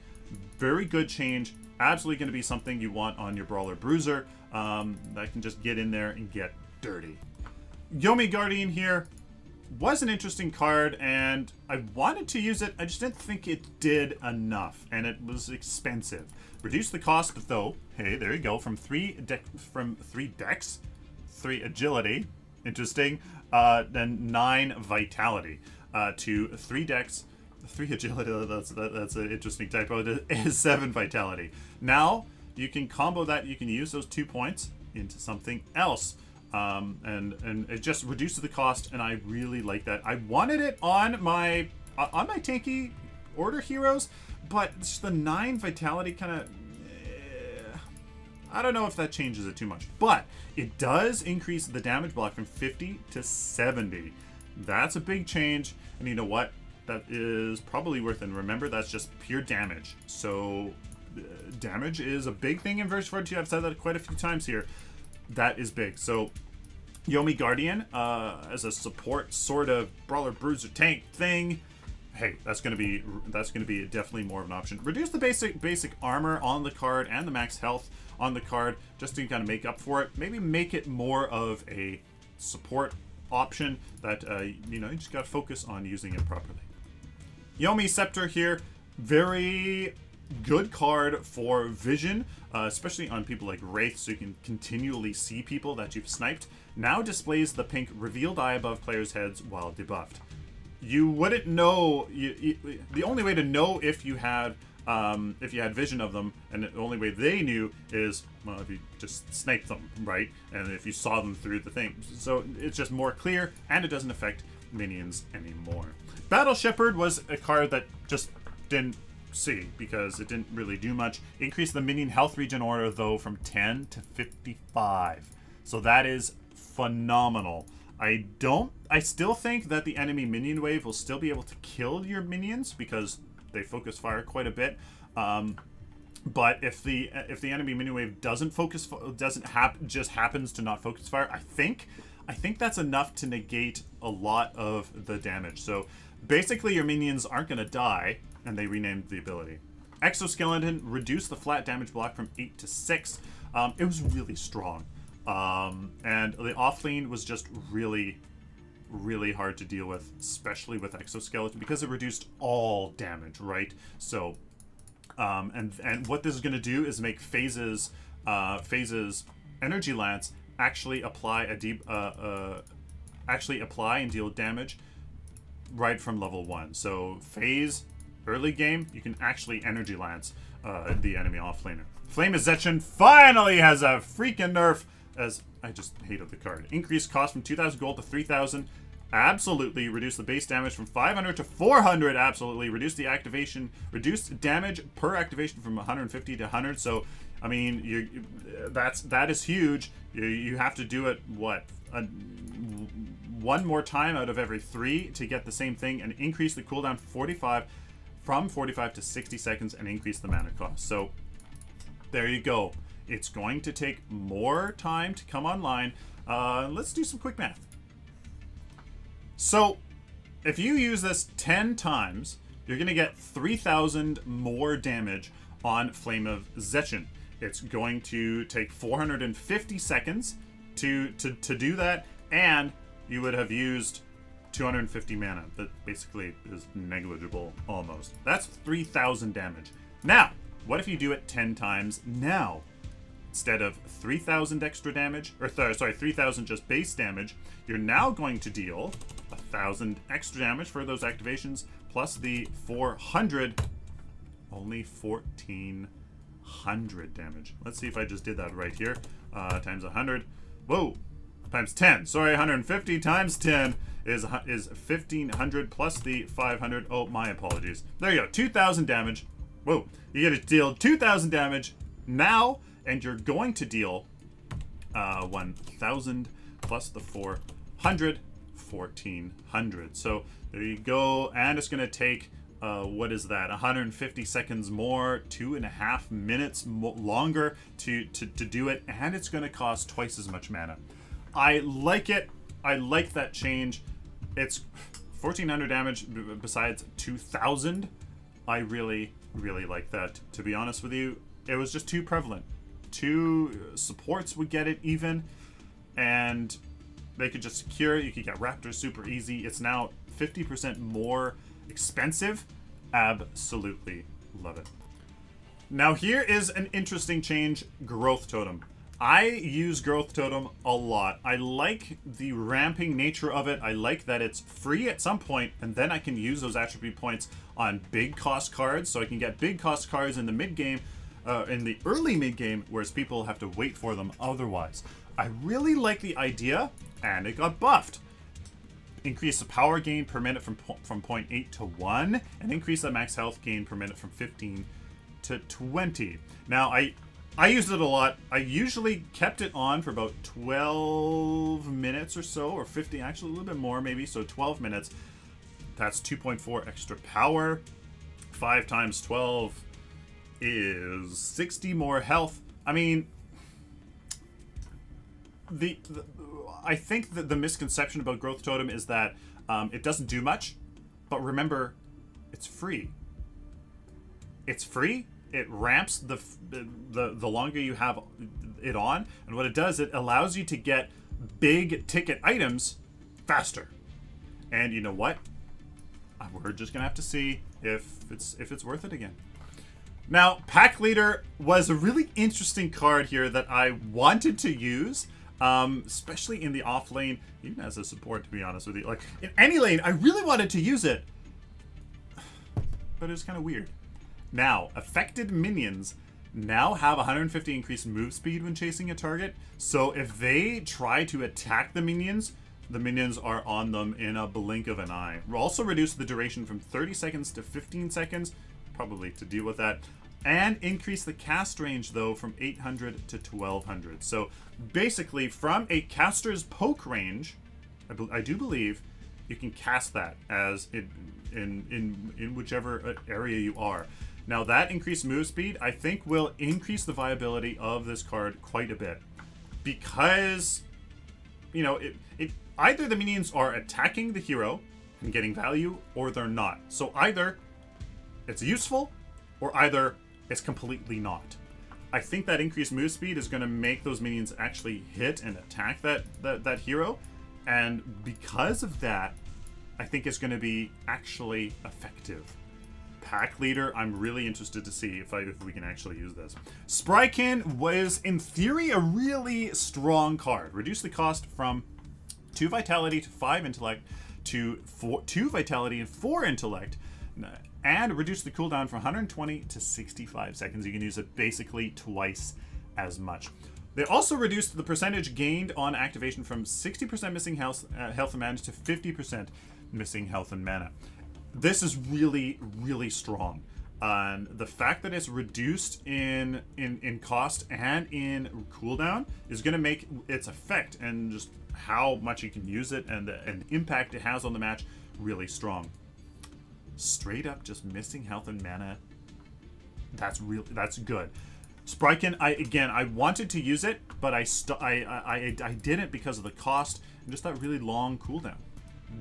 very good change. Absolutely going to be something you want on your brawler bruiser, that can just get in there and get dirty. Yomi Guardian here was an interesting card, and I wanted to use it. I just didn't think it did enough, and it was expensive. Reduce the cost, though. Hey, there you go. From 3 agility, interesting, then 9 vitality, to 3 dex, 3 agility. That's an interesting typo. It is 7 vitality. Now you can combo that. You can use those 2 points into something else. And it just reduces the cost, and I really like that. I wanted it on my tanky order heroes, but just the 9 vitality kind of, I don't know if that changes it too much, but it does increase the damage block from 50 to 70. That's a big change, and you know what? That is probably worth it. And remember, that's just pure damage. So damage is a big thing in verse 42. I've said that quite a few times here. That is big. So Yomi Guardian, as a support sort of brawler bruiser tank thing, hey, that's gonna be definitely more of an option. Reduce the basic armor on the card and the max health on the card, just to kind of make up for it. Maybe make it more of a support option that you know, you just gotta focus on using it properly. Yomi Scepter here, very good card for vision, especially on people like Wraith, so you can continually see people that you've sniped. Now displays the pink revealed eye above players' heads while debuffed. You wouldn't know. The only way to know if you had vision of them, and the only way they knew is, well, if you just sniped them, right? And if you saw them through the thing. So it's just more clear, and it doesn't affect minions anymore. Battle Shepherd was a card that just didn't see because it didn't really do much. Increase the minion health regen order, though, from 10 to 55. So that is phenomenal. I still think that the enemy minion wave will still be able to kill your minions because they focus fire quite a bit. But if the enemy minion wave doesn't just happens to not focus fire, I think that's enough to negate a lot of the damage. So basically your minions aren't going to die, and they renamed the ability. Exoskeleton reduced the flat damage block from 8 to 6. It was really strong. And the offlane was just really, really hard to deal with, especially with Exoskeleton, because it reduced all damage, right? So, and what this is going to do is make Phase's Energy Lance actually apply and deal damage right from level 1. So Phase early game, you can actually Energy Lance the enemy offlaner. Flame of Zetchin finally has a freaking nerf, as I just hated the card. Increased cost from 2,000 gold to 3,000. Absolutely. Reduce the base damage from 500 to 400. Absolutely. Reduce the activation, reduced damage per activation from 150 to 100. So, I mean, that is huge. You have to do it, what, one more time out of every 3 to get the same thing, and increase the cooldown from 45 to 60 seconds, and increase the mana cost. So there you go. It's going to take more time to come online. Let's do some quick math. So if you use this 10 times, you're going to get 3,000 more damage on Flame of Zetchin. It's going to take 450 seconds to do that, and you would have used 250 mana. That basically is negligible almost. That's 3,000 damage. Now, what if you do it 10 times now? Instead of 3,000 extra damage, or sorry, 3,000 just base damage, you're now going to deal 1,000 extra damage for those activations, plus the 400, only 1,400 100 damage. Let's see if I just did that right here. Times 100. Whoa. Times 10. Sorry, 150 times 10 is 1,500 plus the 500. Oh, my apologies. There you go. 2,000 damage. Whoa. You get to deal 2,000 damage now, and you're going to deal 1,000 plus the 400, 1,400. So there you go. And it's going to take, what is that? 150 seconds more, 2.5 minutes longer to do it. And it's going to cost twice as much mana. I like it. I like that change. It's 1,400 damage besides 2,000. I really, really like that. To be honest with you, it was just too prevalent. 2 supports would get it even, and they could just secure it. You could get Raptors super easy. It's now 50% more expensive. Absolutely love it. Now here is an interesting change, Growth Totem. I use Growth Totem a lot. I like the ramping nature of it. I like that it's free at some point, and then I can use those attribute points on big cost cards, so I can get big cost cards in the mid-game, in the early mid-game, whereas people have to wait for them otherwise. I really like the idea, and it got buffed. Increase the power gain per minute from 0.8 to 1, and increase the max health gain per minute from 15 to 20. Now, I used it a lot. I usually kept it on for about 12 minutes or so, or 50, actually a little bit more maybe, so 12 minutes. That's 2.4 extra power. 5 times 12 is 60 more health. I mean, I think that the misconception about Growth Totem is that it doesn't do much, but remember, it's free. It's free. It ramps the longer you have it on, and what it does, it allows you to get big ticket items faster. And you know what? We're just gonna have to see if it's worth it again. Now, Pack Leader was a really interesting card here that I wanted to use, especially in the off lane, even as a support, to be honest with you. Like in any lane, I really wanted to use it, but it was kind of weird. Now, affected minions now have 150 increased move speed when chasing a target. So if they try to attack the minions are on them in a blink of an eye. We'll also reduce the duration from 30 seconds to 15 seconds, probably to deal with that. And increase the cast range, though, from 800 to 1200. So basically, from a caster's poke range, I do believe you can cast that as in whichever area you are. Now that increased move speed, I think, will increase the viability of this card quite a bit, because, you know, either the minions are attacking the hero and getting value, or they're not. So either it's useful, or either it's completely not. I think that increased move speed is going to make those minions actually hit and attack that hero, and because of that, I think it's going to be actually effective. Pack Leader, I'm really interested to see if we can actually use this. Sprykin was, in theory, a really strong card. Reduce the cost from 2 Vitality to 5 Intellect to 2 Vitality and 4 Intellect, and reduce the cooldown from 120 to 65 seconds. You can use it basically twice as much. They also reduced the percentage gained on activation from 60% missing health and mana to 50% missing health and mana. This is really, really strong. And the fact that it's reduced in cost and in cooldown is going to make its effect and just how much you can use it and the impact it has on the match really strong. Straight up just missing health and mana. That's good. Sprykin, I wanted to use it, but I didn't because of the cost and just that really long cooldown.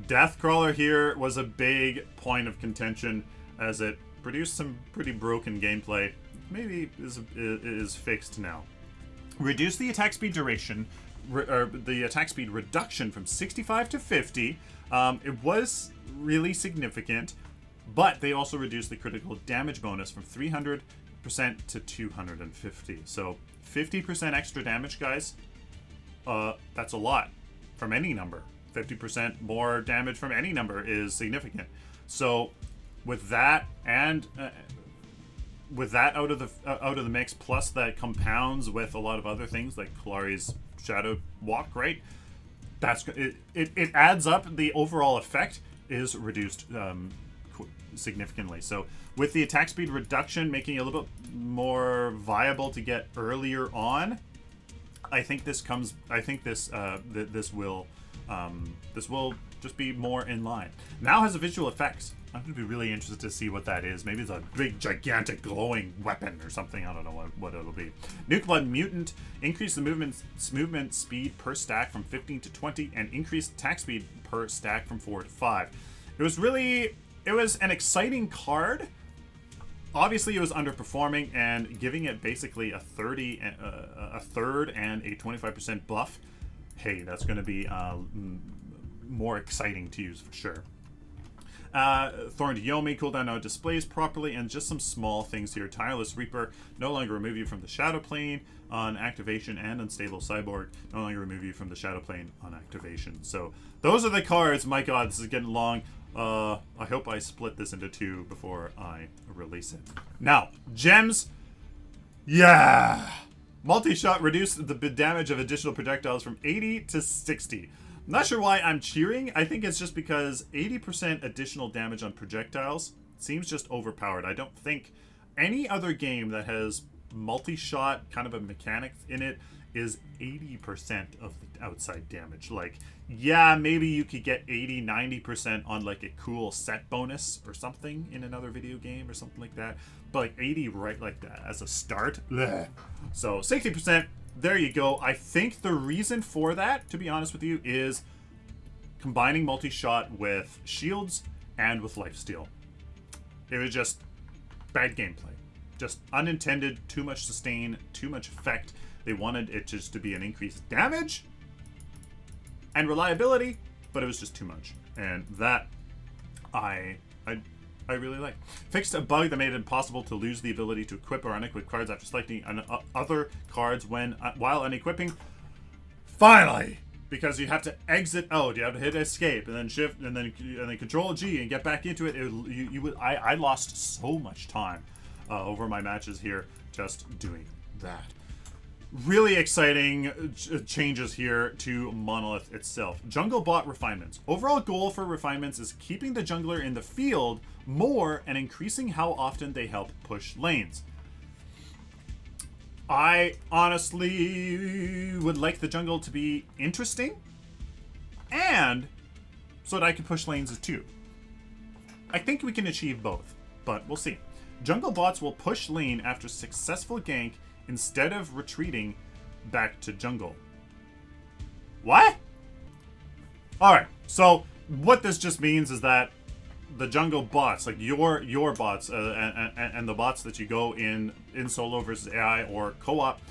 Deathcrawler here was a big point of contention as it produced some pretty broken gameplay. Maybe is fixed now. Reduce the attack speed duration, or the attack speed reduction from 65 to 50. It was really significant, but they also reduced the critical damage bonus from 300% to 250. So 50% extra damage, guys. That's a lot from any number. 50% more damage from any number is significant. So with that and with that out of the mix, plus that compounds with a lot of other things like Kalari's Shadow Walk, right? That's it adds up. The overall effect is reduced significantly. So with the attack speed reduction, making it a little bit more viable to get earlier on, I think this comes. I think this this will just be more in line. Now has a visual effects. I'm going to be really interested to see what that is. Maybe it's a big, gigantic, glowing weapon or something. I don't know what it'll be. Nuke Blood Mutant. Increase the movement speed per stack from 15 to 20, and increase attack speed per stack from 4 to 5. It was an exciting card. Obviously, it was underperforming, and giving it basically a third and a 25% buff. Hey, that's going to be more exciting to use for sure. Thorned Yomi, cooldown now displays properly, and just some small things here. Tireless Reaper, no longer remove you from the Shadow Plane on activation, and Unstable Cyborg, no longer remove you from the Shadow Plane on activation. So those are the cards. My god, this is getting long. I hope I split this into 2 before I release it. Now, gems. Yeah! Multi-shot reduced the damage of additional projectiles from 80 to 60. I'm not sure why I'm cheering. I think it's just because 80% additional damage on projectiles seems just overpowered. I don't think any other game that has multi-shot kind of a mechanic in it is 80% of the outside damage. Like, yeah, maybe you could get 80, 90% on like a cool set bonus or something in another video game or something like that. But like 80 right like that as a start. Bleh. So 60%. There you go. I think the reason for that, to be honest with you, is combining multi-shot with shields and with lifesteal. It was just bad gameplay. Just unintended, too much sustain, too much effect. They wanted it just to be an increased damage and reliability, but it was just too much. And that I really like. Fixed a bug that made it impossible to lose the ability to equip or unequip cards after selecting other cards while unequipping. Finally! Because you have to exit out, you have to hit escape, and then shift, and then Control G and get back into it. I lost so much time over my matches here just doing that. Really exciting changes here to Monolith itself. Jungle bot refinements. Overall goal for refinements is keeping the jungler in the field more and increasing how often they help push lanes. I honestly would like the jungle to be interesting, and so that I can push lanes too. I think we can achieve both, but we'll see. Jungle bots will push lane after successful gank instead of retreating back to jungle. What? Alright, so what this just means is that the jungle bots, like your bots and the bots that you go in solo versus AI or co-op,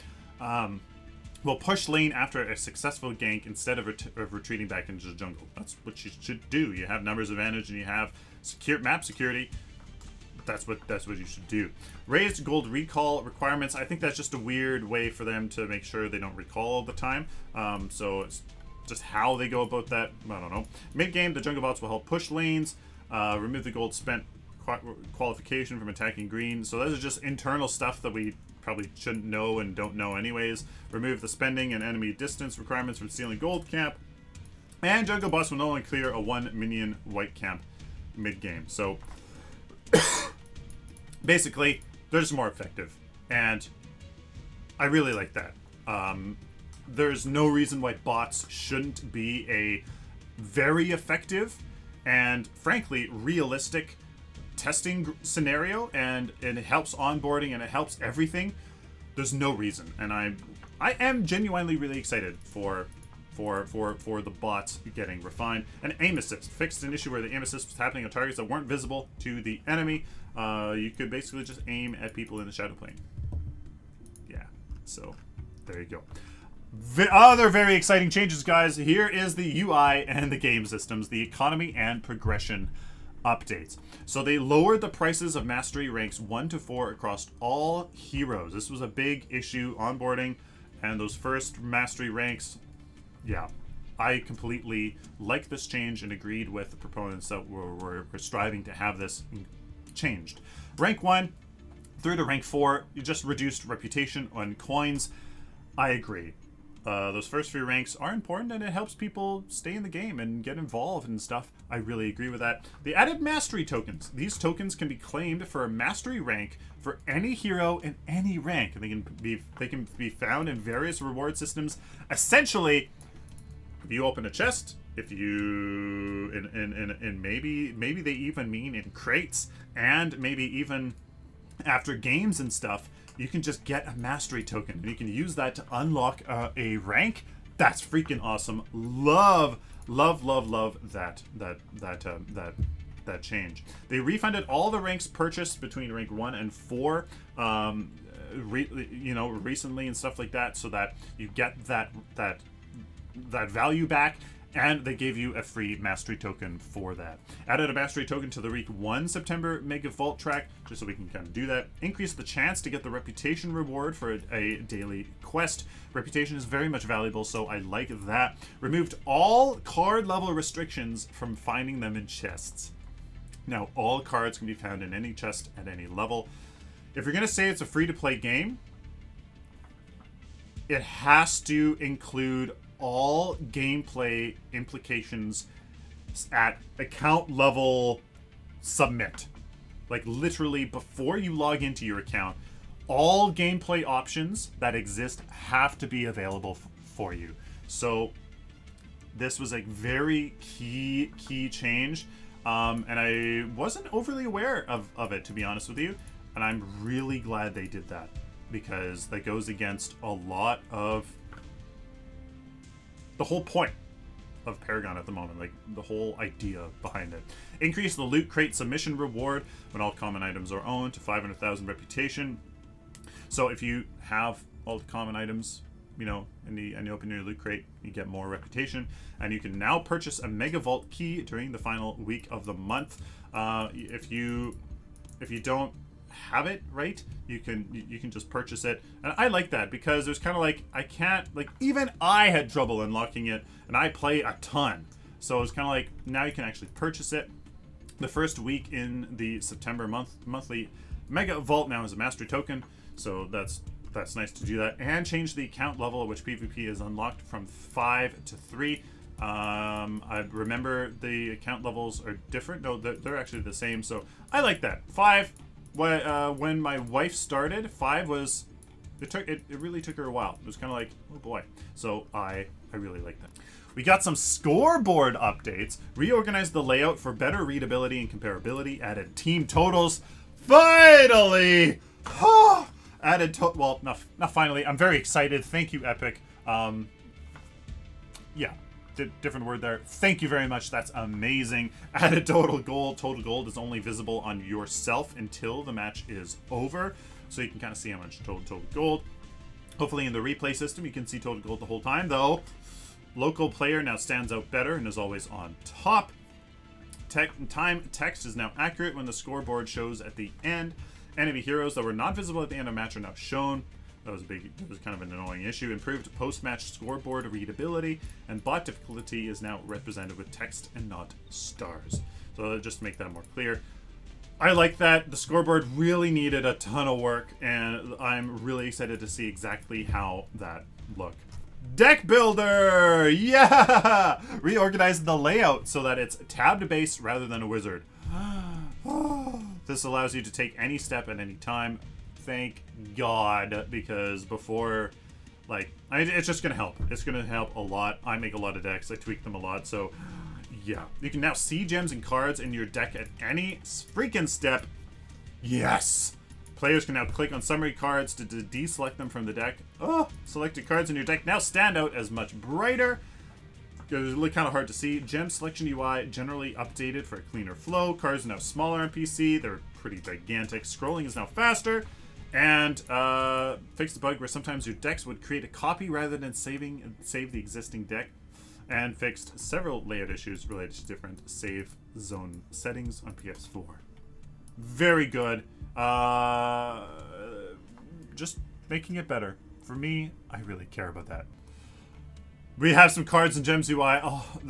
will push lane after a successful gank instead of retreating back into the jungle. That's what you should do. You have numbers advantage and you have map security. That's what you should do. Raised gold recall requirements. I think that's just a weird way for them to make sure they don't recall all the time. So it's just how they go about that. I don't know. Mid game, the jungle bots will help push lanes. Remove the gold spent qualification from attacking green. So those are just internal stuff that we probably shouldn't know and don't know anyways. Remove the spending and enemy distance requirements from stealing gold camp. And jungle bots will no longer clear a 1 minion white camp mid game. So basically, they're just more effective, and I really like that. There's no reason why bots shouldn't be a very effective and, frankly, realistic testing scenario, and it helps onboarding and it helps everything. There's no reason, and I am genuinely really excited for the bots getting refined. And aim assist. Fixed an issue where the aim assist was happening on targets that weren't visible to the enemy. You could basically just aim at people in the shadow plane. Yeah, so there you go. Other very exciting changes, guys. Here is the UI and the game systems, the economy and progression updates. So they lowered the prices of mastery ranks 1 to 4 across all heroes. This was a big issue onboarding, and those first mastery ranks, yeah, I completely like this change and agreed with the proponents that were striving to have this changed. Rank 1, Through to rank 4, you just reduced reputation on coins. I agree. Those first few ranks are important, and it helps people stay in the game and get involved and stuff. I really agree with that. They added mastery tokens. These tokens can be claimed for a mastery rank for any hero in any rank, and they can be found in various reward systems. Essentially, if you open a chest, if you and maybe they even mean in crates, and maybe even after games and stuff, you can just get a mastery token, and you can use that to unlock a rank. That's freaking awesome. Love that change. They refunded all the ranks purchased between rank 1 and 4, recently and stuff like that, so that you get that value back. And they gave you a free mastery token for that. Added a mastery token to the week 1 September Mega Vault track, just so we can kind of do that. Increased the chance to get the reputation reward for a daily quest. Reputation is very much valuable, so I like that. Removed all card level restrictions from finding them in chests. Now, all cards can be found in any chest at any level. If you're going to say it's a free-to-play game, it has to include all gameplay implications at account level submit. Like, literally, before you log into your account, all gameplay options that exist have to be available for you. So this was a very key change, and I wasn't overly aware of it, to be honest with you, and I'm really glad they did that, because that goes against a lot of the whole point of Paragon at the moment, like the whole idea behind it. Increase the loot crate submission reward when all common items are owned to 500,000 reputation. So if you have all the common items, you know, and you open your loot crate, you get more reputation, and you can now purchase a Mega Vault key during the final week of the month. If you don't have it, right, you can just purchase it, and I like that, because there's kind of like, I can't, like, even I had trouble unlocking it, and I play a ton, so it's kind of like, now you can actually purchase it. The first week in the September monthly Mega Vault now is a mastery token, so that's nice to do that. And change the account level at which PvP is unlocked from 5 to 3. I remember the account levels are different. No, they're actually the same, so I like that. 5, when my wife started, 5 was, it really took her a while. It was kind of like, oh boy. So I really like that. We got some scoreboard updates, reorganized the layout for better readability and comparability, added team totals. Finally! Added well, not finally. I'm very excited. Thank you, Epic. Yeah, different word there. Thank you very much. That's amazing. Added total gold. Total gold is only visible on yourself until the match is over, so you can kind of see how much total gold. Hopefully in the replay system you can see total gold the whole time, though. Local player now stands out better and is always on top. Time text is now accurate when the scoreboard shows at the end. Enemy heroes that were not visible at the end of match are now shown. That was kind of an annoying issue. Improved post-match scoreboard readability, and bot difficulty is now represented with text and not stars. So just to make that more clear. I like that. The scoreboard really needed a ton of work, and I'm really excited to see exactly how that look. Deck Builder! Yeah! Reorganized the layout so that it's tabbed base rather than a wizard. This allows you to take any step at any time. Thank God, because before, like, it's just going to help. It's going to help a lot. I make a lot of decks. I tweak them a lot, so yeah. You can now see gems and cards in your deck at any freaking step. Yes! Players can now click on summary cards to deselect them from the deck. Oh, selected cards in your deck now stand out as much brighter. It's really kind of hard to see. Gem selection UI generally updated for a cleaner flow. Cards are now smaller on PC. They're pretty gigantic. Scrolling is now faster. And fixed the bug where sometimes your decks would create a copy rather than save the existing deck. And fixed several layout issues related to different save zone settings on PS4. Very good. Just making it better. For me, I really care about that. We have some cards and gems UI. Oh,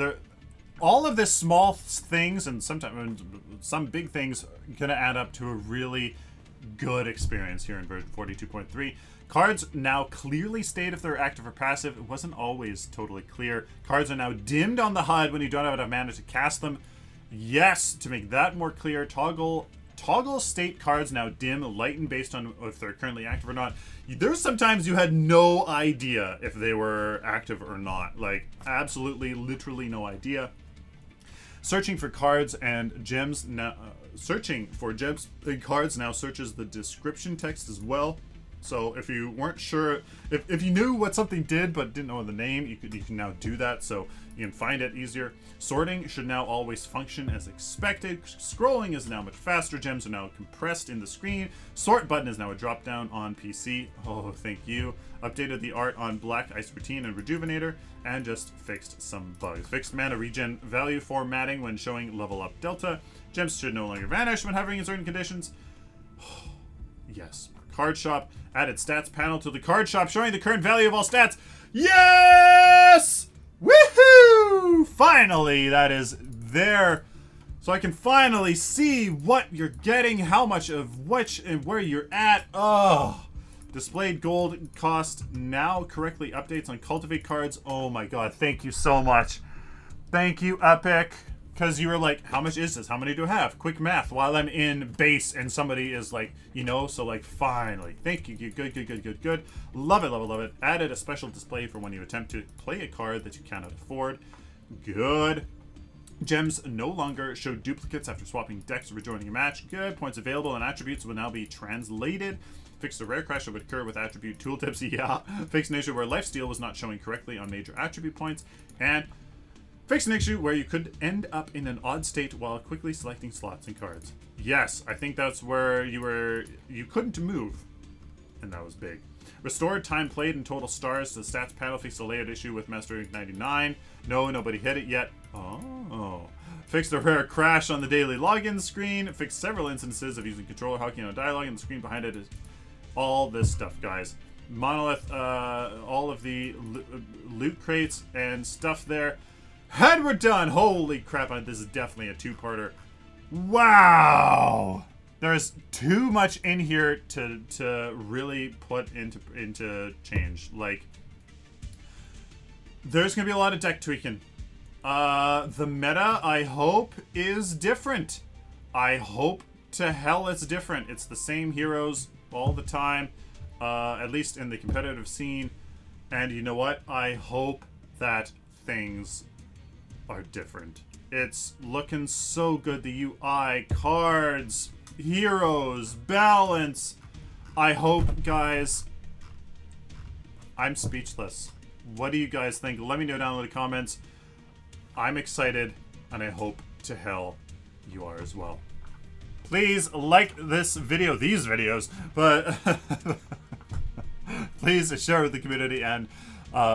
all of this small things and sometimes some big things gonna add up to a really good experience here in version 42.3. Cards now clearly state if they're active or passive. It wasn't always totally clear. Cards are now dimmed on the HUD when you don't have enough mana to cast them. Yes, to make that more clear, toggle state cards now dim, lighten based on if they're currently active or not. There's sometimes you had no idea if they were active or not. Like, absolutely, literally no idea. Searching for cards and gems now... searching for gems and cards now searches the description text as well. So if you weren't sure, if you knew what something did but didn't know the name, you can now do that, so you can find it easier. Sorting should now always function as expected. Scrolling is now much faster. Gems are now compressed in the screen. Sort button is now a drop down on PC. Oh, thank you. Updated the art on Black Ice Routine and Rejuvenator, and just fixed some bugs. Fixed mana regen value formatting when showing level up delta. Gems should no longer vanish when hovering in certain conditions. Yes. Card shop added stats panel to the card shop showing the current value of all stats. Yes! Woohoo! Finally, that is there. So I can finally see what you're getting, how much of which, and where you're at. Oh, displayed gold cost now correctly updates on cultivate cards. Oh my god, thank you so much. Thank you, Epic. Because you were like, how much is this? How many do I have? Quick math while I'm in base and somebody is like, you know, so like, finally. Thank you. Good. Love it, love it, love it. Added a special display for when you attempt to play a card that you cannot afford. Good. Gems no longer show duplicates after swapping decks or rejoining a match. Good. Points available and attributes will now be translated. Fixed a rare crash that would occur with attribute tooltips. Yeah. Fixed an issue where lifesteal was not showing correctly on major attribute points. And fix an issue where you could end up in an odd state while quickly selecting slots and cards. Yes, I think that's where you couldn't move. And that was big. Restored time played and total stars to the stats panel. Fixed a layout issue with Master 99. No, nobody hit it yet. Oh. Fixed a rare crash on the daily login screen. Fixed several instances of using controller hacking on a dialogue, and the screen behind it is all this stuff, guys. Monolith, all of the loot crates and stuff there. And we're done. Holy crap, this is definitely a two-parter. Wow! There's too much in here to really put into change. Like, there's gonna be a lot of deck tweaking. The meta, I hope, is different. I hope to hell it's different. It's the same heroes all the time, at least in the competitive scene. And you know what? I hope that things are different. It's looking so good. The UI, cards, heroes, balance. I hope, guys, I'm speechless. What do you guys think? Let me know down in the comments. I'm excited, and I hope to hell you are as well. Please like this video, these videos, but please share with the community, and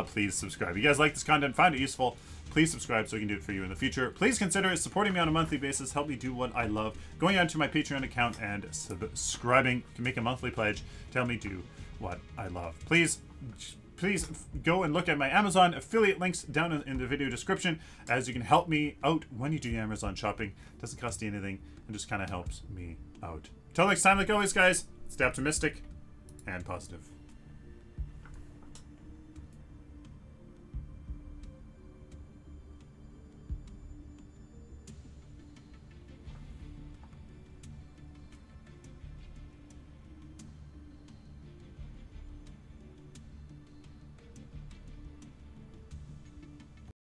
please subscribe. If you guys like this content, find it useful, please subscribe so I can do it for you in the future. Please consider supporting me on a monthly basis. Help me do what I love. Going on to my Patreon account and subscribing. You can make a monthly pledge to help me do what I love. Please go and look at my Amazon affiliate links down in the video description, as you can help me out when you do your Amazon shopping. It doesn't cost you anything and just kind of helps me out. Until next time, like always, guys, stay optimistic and positive.